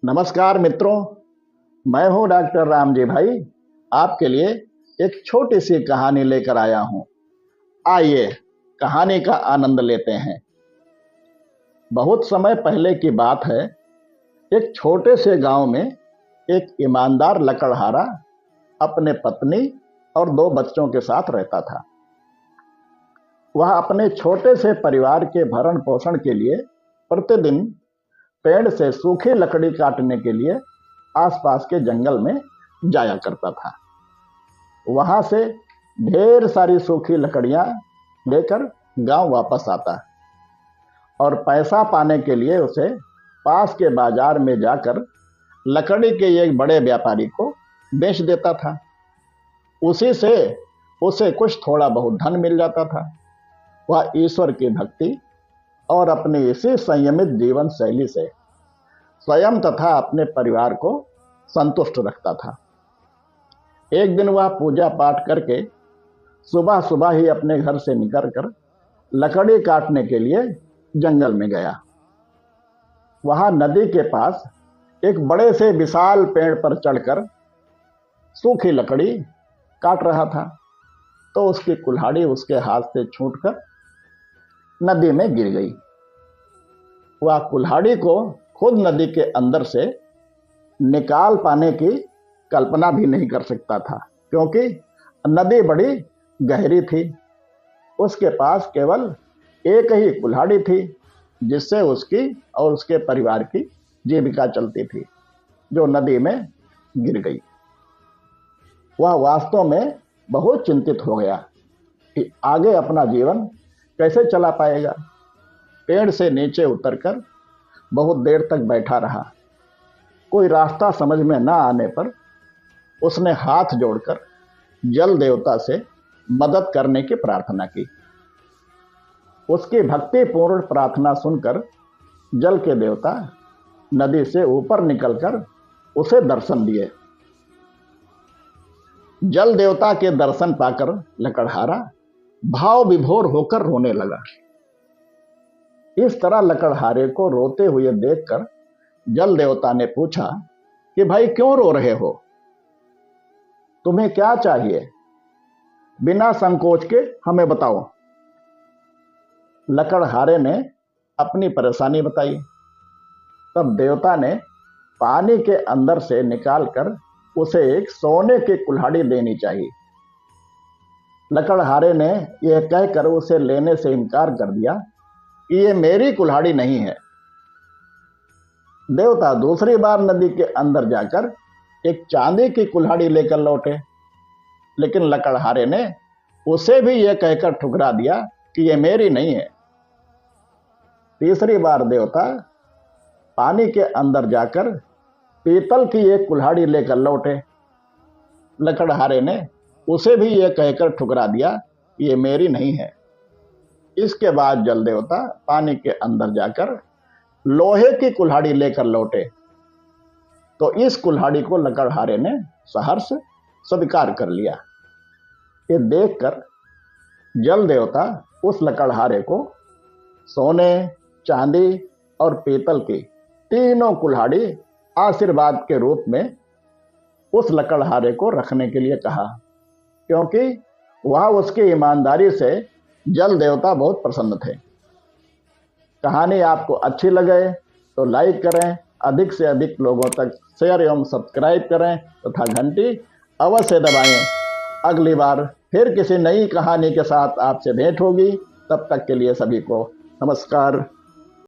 नमस्कार मित्रों, मैं हूं डॉक्टर रामजी भाई। आपके लिए एक छोटी सी कहानी लेकर आया हूं। आइए कहानी का आनंद लेते हैं। बहुत समय पहले की बात है। एक छोटे से गांव में एक ईमानदार लकड़हारा अपने पत्नी और 2 बच्चों के साथ रहता था। वह अपने छोटे से परिवार के भरण पोषण के लिए प्रतिदिन पेड़ से सूखी लकड़ी काटने के लिए आसपास के जंगल में जाया करता था। वहां से ढेर सारी सूखी लकड़ियां लेकर गांव वापस आता और पैसा पाने के लिए उसे पास के बाजार में जाकर लकड़ी के एक बड़े व्यापारी को बेच देता था। उसी से उसे कुछ थोड़ा बहुत धन मिल जाता था। वह ईश्वर की भक्ति और अपनी इसी संयमित जीवन शैली से स्वयं तथा अपने परिवार को संतुष्ट रखता था। एक दिन वह पूजा पाठ करके सुबह सुबह ही अपने घर से निकलकर लकड़ी काटने के लिए जंगल में गया। वहां नदी के पास एक बड़े से विशाल पेड़ पर चढ़कर सूखी लकड़ी काट रहा था, तो उसकी कुल्हाड़ी उसके हाथ से छूटकर नदी में गिर गई। वह कुल्हाड़ी को खुद नदी के अंदर से निकाल पाने की कल्पना भी नहीं कर सकता था, क्योंकि नदी बड़ी गहरी थी। उसके पास केवल एक ही कुल्हाड़ी थी, जिससे उसकी और उसके परिवार की जीविका चलती थी, जो नदी में गिर गई। वह वास्तव में बहुत चिंतित हो गया कि आगे अपना जीवन कैसे चला पाएगा। पेड़ से नीचे उतरकर बहुत देर तक बैठा रहा। कोई रास्ता समझ में न आने पर उसने हाथ जोड़कर जल देवता से मदद करने की प्रार्थना की। उसकी भक्तिपूर्ण प्रार्थना सुनकर जल के देवता नदी से ऊपर निकलकर उसे दर्शन दिए। जल देवता के दर्शन पाकर लकड़हारा भाव विभोर होकर रोने लगा। इस तरह लकड़हारे को रोते हुए देखकर जल देवता ने पूछा कि भाई, क्यों रो रहे हो? तुम्हें क्या चाहिए? बिना संकोच के हमें बताओ। लकड़हारे ने अपनी परेशानी बताई। तब देवता ने पानी के अंदर से निकालकर उसे एक सोने की कुल्हाड़ी देनी चाहिए। लकड़हारे ने यह कहकर उसे लेने से इनकार कर दिया कि ये मेरी कुल्हाड़ी नहीं है। देवता दूसरी बार नदी के अंदर जाकर एक चांदी की कुल्हाड़ी लेकर लौटे, लेकिन लकड़हारे ने उसे भी यह कहकर ठुकरा दिया कि यह मेरी नहीं है। तीसरी बार देवता पानी के अंदर जाकर पीतल की एक कुल्हाड़ी लेकर लौटे। लकड़हारे ने उसे भी यह कहकर ठुकरा दिया कि यह मेरी नहीं है। इसके बाद जल देवता पानी के अंदर जाकर लोहे की कुल्हाड़ी लेकर लौटे, तो इस कुल्हाड़ी को लकड़हारे ने सहर्ष स्वीकार कर लिया। ये देखकर जल देवता उस लकड़हारे को सोने, चांदी और पीतल की तीनों कुल्हाड़ी आशीर्वाद के रूप में उस लकड़हारे को रखने के लिए कहा, क्योंकि वह उसकी ईमानदारी से जल देवता बहुत प्रसन्न थे। कहानी आपको अच्छी लगे तो लाइक करें, अधिक से अधिक लोगों तक शेयर एवं सब्सक्राइब करें तथा घंटी अवश्य दबाएं। अगली बार फिर किसी नई कहानी के साथ आपसे भेंट होगी। तब तक के लिए सभी को नमस्कार।